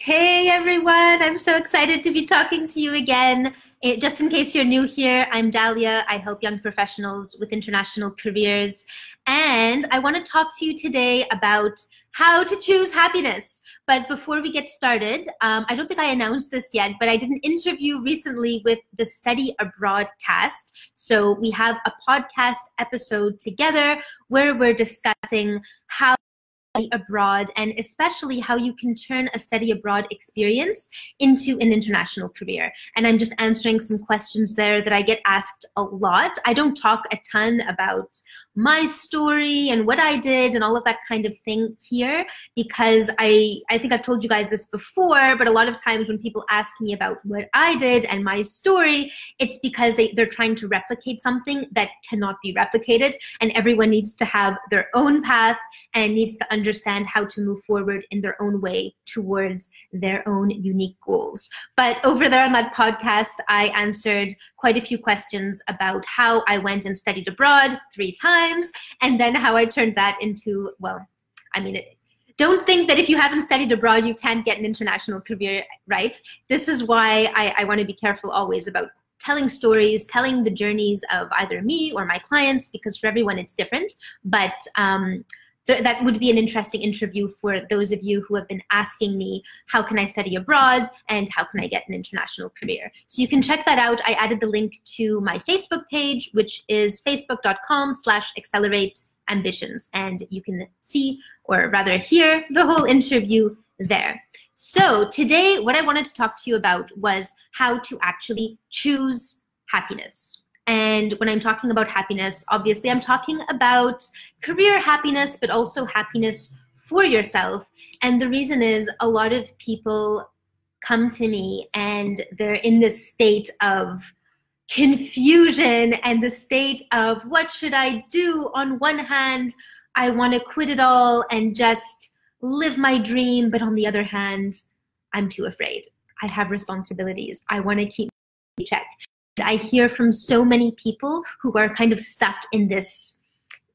Hey everyone, I'm so excited to be talking to you again. Just in case you're new here, I'm Dahlia. I help young professionals with international careers. And I want to talk to you today about how to choose happiness. But before we get started, I don't think I announced this yet, but I did an interview recently with the Study Abroad cast. So we have a podcast episode together where we're discussing how abroad, and especially how you can turn a study abroad experience into an international career. And I'm just answering some questions there that I get asked a lot. I don't talk a ton about my story and what I did and all of that kind of thing here because I think I've told you guys this before, but a lot of times when people ask me about what I did and my story, it's because they're trying to replicate something that cannot be replicated, and everyone needs to have their own path and needs to understand how to move forward in their own way towards their own unique goals. But over there on that podcast, I answered quite a few questions about how I went and studied abroad 3 times, and then how I turned that into, well, don't think that if you haven't studied abroad, you can't get an international career, right? This is why I want to be careful always about telling stories, telling the journeys of either me or my clients, because for everyone it's different. But that would be an interesting interview for those of you who have been asking me, how can I study abroad and how can I get an international career? So you can check that out. I added the link to my Facebook page, which is facebook.com/accelerateambitions. And you can see, or rather hear, the whole interview there. So today, what I wanted to talk to you about was how to actually choose happiness. And when I'm talking about happiness, obviously I'm talking about career happiness, but also happiness for yourself. And the reason is a lot of people come to me and they're in this state of confusion and the state of what should I do? On one hand, I want to quit it all and just live my dream. But on the other hand, I'm too afraid. I have responsibilities. I want to keep check. I hear from so many people who are kind of stuck in this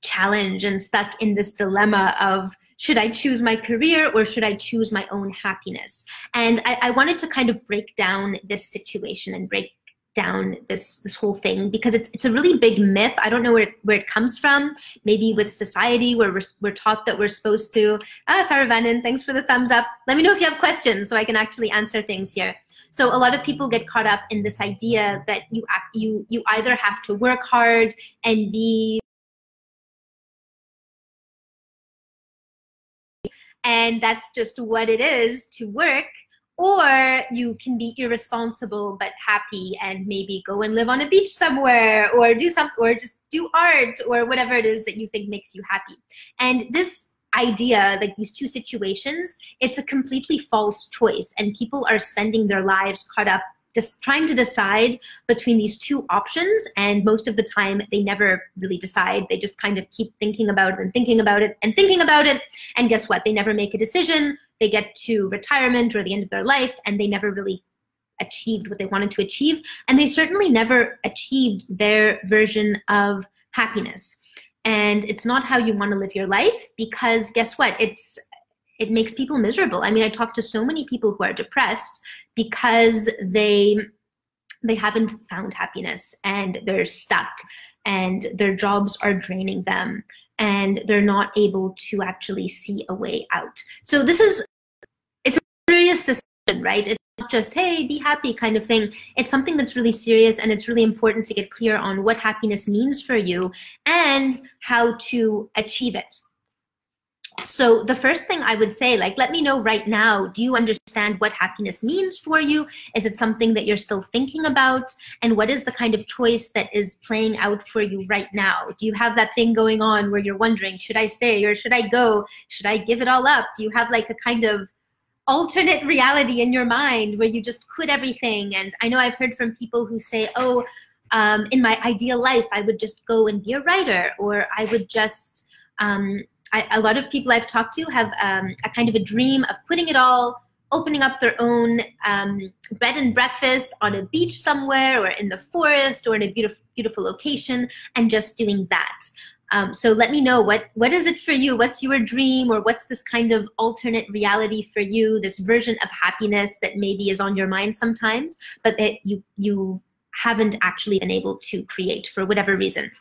challenge and stuck in this dilemma of, should I choose my career or should I choose my own happiness? And I wanted to kind of break down this situation and break down this whole thing, because it's a really big myth. I don't know where it comes from. Maybe with society where we're taught that we're supposed to. Sarah Venin, thanks for the thumbs up. Let me know if you have questions so I can actually answer things here. So a lot of people get caught up in this idea that you either have to work hard and be, and that's just what it is to work, or you can be irresponsible but happy and maybe go and live on a beach somewhere or do something, or just do art or whatever it is that you think makes you happy. And this idea, like these two situations, it's a completely false choice, and people are spending their lives caught up just trying to decide between these two options, and most of the time they never really decide. They just kind of keep thinking about it and thinking about it and thinking about it, and guess what? They never make a decision. They get to retirement or the end of their life and they never really achieved what they wanted to achieve, and they certainly never achieved their version of happiness. And it's not how you want to live your life, because guess what? It makes people miserable. I mean, I talk to so many people who are depressed because they haven't found happiness and they're stuck and their jobs are draining them and they're not able to actually see a way out. So it's a serious decision, right? It's not just, hey, be happy kind of thing. It's something that's really serious, and it's really important to get clear on what happiness means for you and how to achieve it. So the first thing I would say, let me know right now, do you understand what happiness means for you? Is it something that you're still thinking about? And what is the kind of choice that is playing out for you right now? Do you have that thing going on where you're wondering, should I stay or should I go? Should I give it all up? Do you have a kind of alternate reality in your mind where you just quit everything? And I know I've heard from people who say, oh, in my ideal life, I would just go and be a writer, or I would just, a lot of people I've talked to have a kind of a dream of quitting it all, opening up their own bed and breakfast on a beach somewhere or in the forest or in a beautiful, beautiful location and just doing that. So let me know, what is it for you? What's your dream, or what's this kind of alternate reality for you, this version of happiness that maybe is on your mind sometimes, but that you haven't actually been able to create for whatever reason.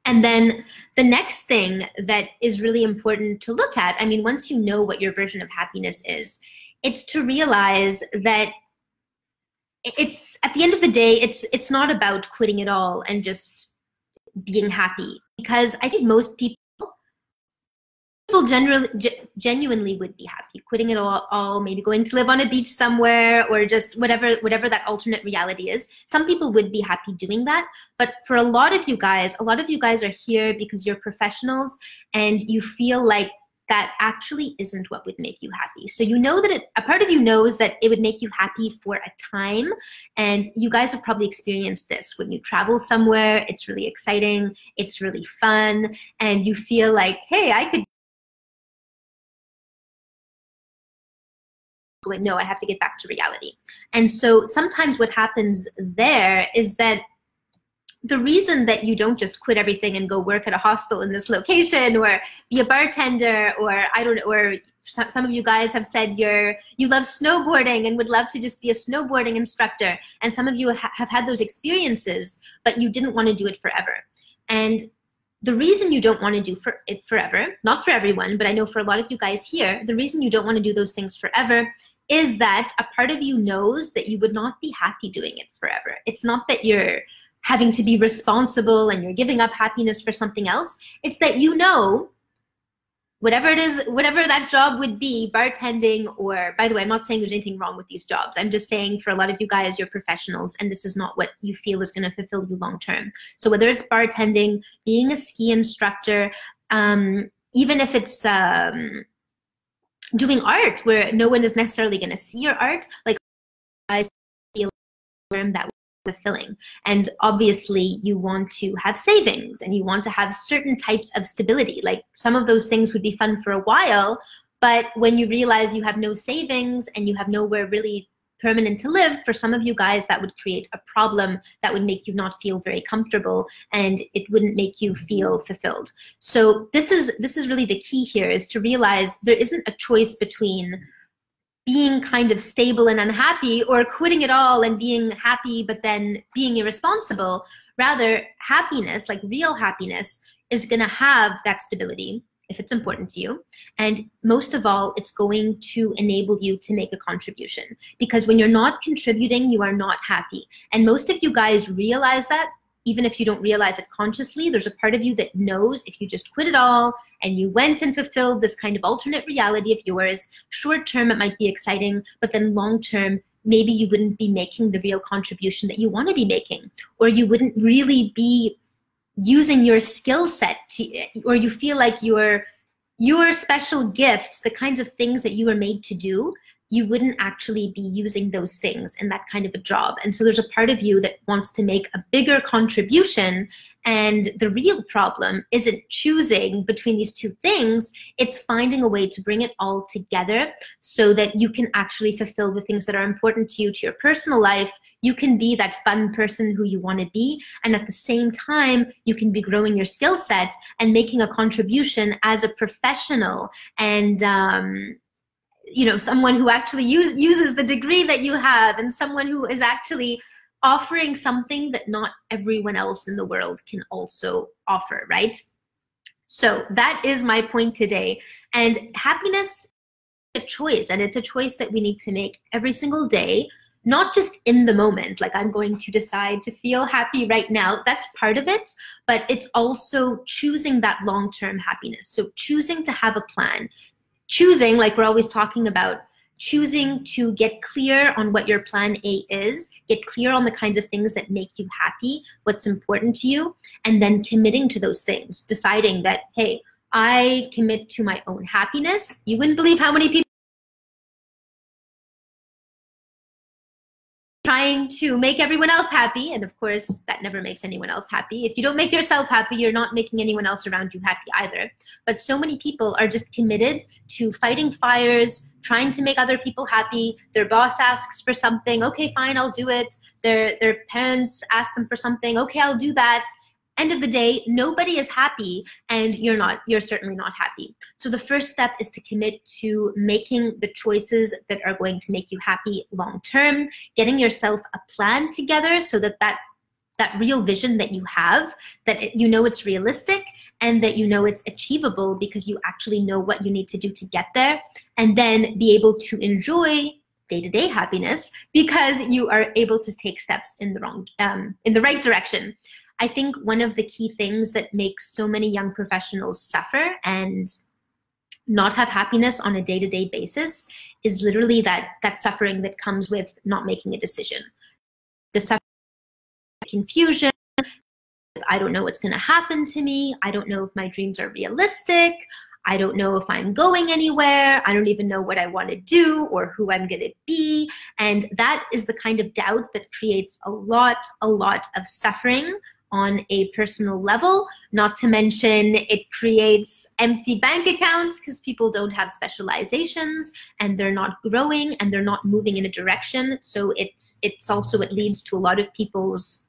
And then the next thing that is really important to look at, I mean, once you know what your version of happiness is, it's to realize that it's, at the end of the day, it's not about quitting it all and just being happy. Because I think most people genuinely would be happy quitting it all, maybe going to live on a beach somewhere, or just whatever that alternate reality is. Some people would be happy doing that, but for a lot of you guys are here because you're professionals and you feel like that actually isn't what would make you happy. So you know that a part of you knows that it would make you happy for a time, and you guys have probably experienced this when you travel somewhere. It's really exciting, it's really fun, and you feel like, hey, I could. No, I have to get back to reality. And so sometimes what happens there is that the reason that you don't just quit everything and go work at a hostel in this location, or be a bartender, or I don't know, or some of you guys have said you love snowboarding and would love to just be a snowboarding instructor, and some of you have had those experiences, but you didn't want to do it forever. And the reason you don't want to do it forever, not for everyone, but I know for a lot of you guys here, the reason you don't want to do those things forever is that a part of you knows that you would not be happy doing it forever. It's not that you're having to be responsible and you're giving up happiness for something else. It's that you know, whatever it is, whatever that job would be, bartending, or, by the way, I'm not saying there's anything wrong with these jobs. I'm just saying for a lot of you guys, you're professionals and this is not what you feel is going to fulfill you long term. So whether it's bartending, being a ski instructor, even if it's doing art where no one is necessarily going to see your art, like, guys feel that fulfilling. And obviously you want to have savings and you want to have certain types of stability. Like, some of those things would be fun for a while, but when you realize you have no savings and you have nowhere really permanent to live, for some of you guys that would create a problem that would make you not feel very comfortable, and it wouldn't make you feel fulfilled. So this is really the key here, is to realize there isn't a choice between being kind of stable and unhappy, or quitting it all and being happy but then being irresponsible. Rather, happiness, like real happiness, is going to have that stability if it's important to you. And most of all, it's going to enable you to make a contribution. Because when you're not contributing, you are not happy. And most of you guys realize that, even if you don't realize it consciously. There's a part of you that knows if you just quit it all and you went and fulfilled this kind of alternate reality of yours, short term it might be exciting, but then long term, maybe you wouldn't be making the real contribution that you want to be making, or you wouldn't really be using your skill set to, or you feel like your special gifts, the kinds of things that you were made to do, you wouldn't actually be using those things in that kind of a job. And so there's a part of you that wants to make a bigger contribution, and the real problem isn't choosing between these two things, it's finding a way to bring it all together so that you can actually fulfill the things that are important to you, to your personal life. You can be that fun person who you want to be, and at the same time, you can be growing your skill set and making a contribution as a professional, and you know, someone who actually uses the degree that you have, and someone who is actually offering something that not everyone else in the world can also offer, right? So that is my point today. And happiness is a choice, and it's a choice that we need to make every single day, not just in the moment, like I'm going to decide to feel happy right now. That's part of it, but it's also choosing that long-term happiness. So choosing to have a plan, choosing, like we're always talking about, choosing to get clear on what your plan A is, get clear on the kinds of things that make you happy, what's important to you, and then committing to those things, deciding that, hey, I commit to my own happiness. You wouldn't believe how many people trying to make everyone else happy, and of course that never makes anyone else happy. If you don't make yourself happy, you're not making anyone else around you happy either. But so many people are just committed to fighting fires, trying to make other people happy. Their boss asks for something, okay, fine, I'll do it. Their parents ask them for something, okay, I'll do that. end of the day, nobody is happy, and you're certainly not happy. So the first step is to commit to making the choices that are going to make you happy long term, getting yourself a plan together so that real vision that you have, that you know it's realistic and that you know it's achievable because you actually know what you need to do to get there, and then be able to enjoy day-to-day happiness because you are able to take steps in the right direction. I think one of the key things that makes so many young professionals suffer and not have happiness on a day-to-day basis is literally that suffering that comes with not making a decision. The suffering, confusion, I don't know what's going to happen to me, I don't know if my dreams are realistic, I don't know if I'm going anywhere, I don't even know what I want to do or who I'm going to be. And that is the kind of doubt that creates a lot of suffering on a personal level, not to mention it creates empty bank accounts because people don't have specializations and they're not growing and they're not moving in a direction. So it leads to a lot of people's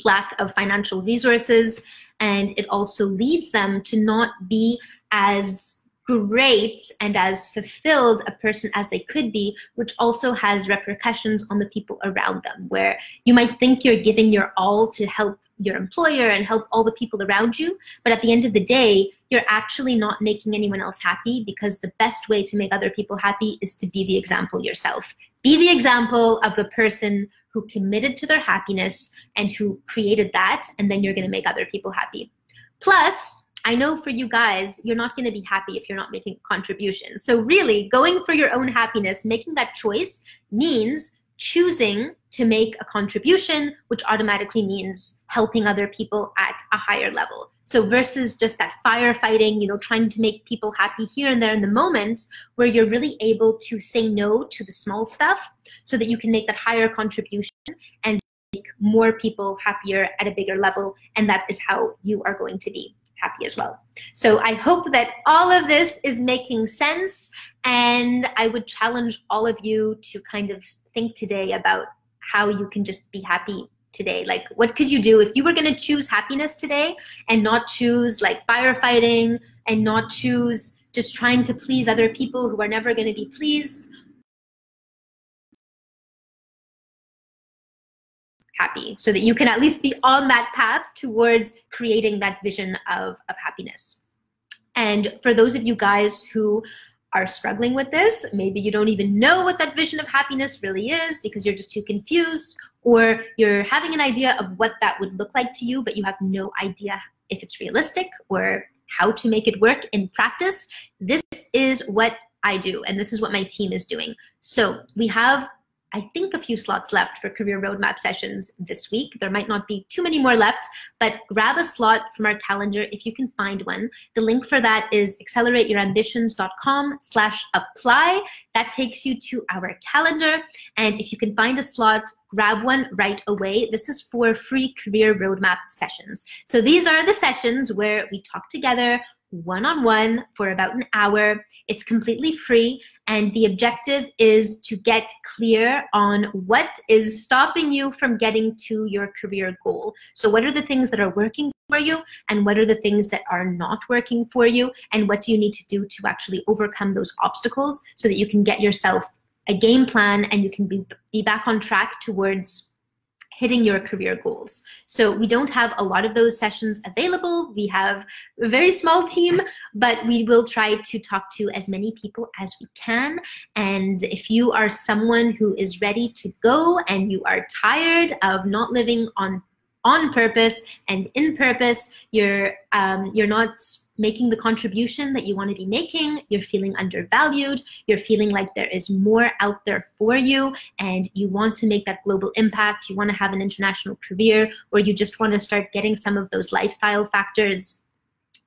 lack of financial resources, and it also leads them to not be as great and as fulfilled a person as they could be, which also has repercussions on the people around them, where you might think you're giving your all to help your employer and help all the people around you, but at the end of the day, you're actually not making anyone else happy, because the best way to make other people happy is to be the example yourself. Be the example of the person who committed to their happiness and who created that, and then you're going to make other people happy. Plus, I know for you guys, you're not going to be happy if you're not making a contribution. So really, going for your own happiness, making that choice means choosing to make a contribution, which automatically means helping other people at a higher level. So versus just that firefighting, trying to make people happy here and there in the moment, where you're really able to say no to the small stuff so that you can make that higher contribution and make more people happier at a bigger level. And that is how you are going to be happy as well. So I hope that all of this is making sense, and I would challenge all of you to kind of think today about how you can just be happy today. Like, what could you do if you were going to choose happiness today and not choose like firefighting and not choose just trying to please other people who are never going to be pleased? Happy, so that you can at least be on that path towards creating that vision of happiness. And for those of you guys who are struggling with this, maybe you don't even know what that vision of happiness really is because you're just too confused, or you're having an idea of what that would look like to you, but you have no idea if it's realistic or how to make it work in practice. This is what I do, and this is what my team is doing. So we have, I think, a few slots left for career roadmap sessions this week. There might not be too many more left, but grab a slot from our calendar if you can find one. The link for that is accelerate-yourambitions.com/apply. That takes you to our calendar. And if you can find a slot, grab one right away. This is for free career roadmap sessions. So these are the sessions where we talk together one-on-one for about an hour. It's completely free, and the objective is to get clear on what is stopping you from getting to your career goal. So what are the things that are working for you, and what are the things that are not working for you, and what do you need to do to actually overcome those obstacles so that you can get yourself a game plan and you can be back on track towards hitting your career goals. So we don't have a lot of those sessions available. We have a very small team, but we will try to talk to as many people as we can. And if you are someone who is ready to go and you are tired of not living on purpose and in purpose, you're not making the contribution that you want to be making, you're feeling undervalued, you're feeling like there is more out there for you, and you want to make that global impact, you want to have an international career, or you just want to start getting some of those lifestyle factors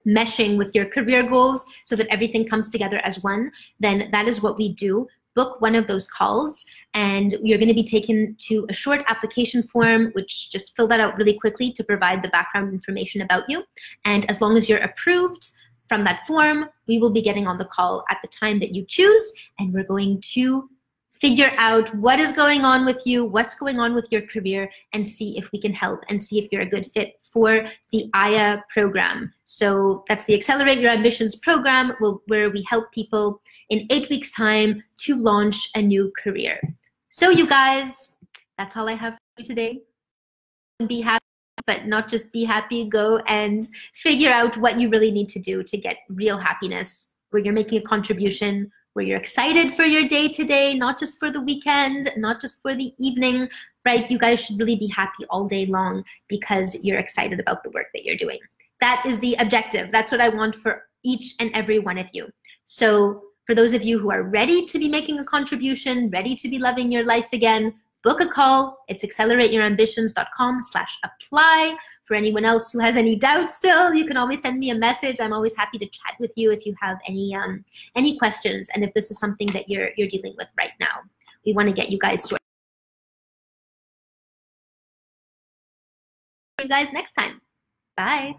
meshing with your career goals so that everything comes together as one, then that is what we do. Book one of those calls, and you're going to be taken to a short application form, which just fill that out really quickly to provide the background information about you. And as long as you're approved from that form, we will be getting on the call at the time that you choose, and we're going to figure out what is going on with you, what's going on with your career, and see if we can help and see if you're a good fit for the AYA program. So that's the Accelerate Your Ambitions program, where we help people in 8 weeks' time to launch a new career. So you guys, that's all I have for you today. Be happy, but not just be happy. Go and figure out what you really need to do to get real happiness, where you're making a contribution, where you're excited for your day today, not just for the weekend, not just for the evening, right? You guys should really be happy all day long because you're excited about the work that you're doing. That is the objective. That's what I want for each and every one of you. So for those of you who are ready to be making a contribution, ready to be loving your life again, book a call. It's accelerateyourambitions.com/apply. For anyone else who has any doubts still, you can always send me a message. I'm always happy to chat with you if you have any questions, and if this is something that you're dealing with right now. We want to get you guys sorted. See you guys next time. Bye.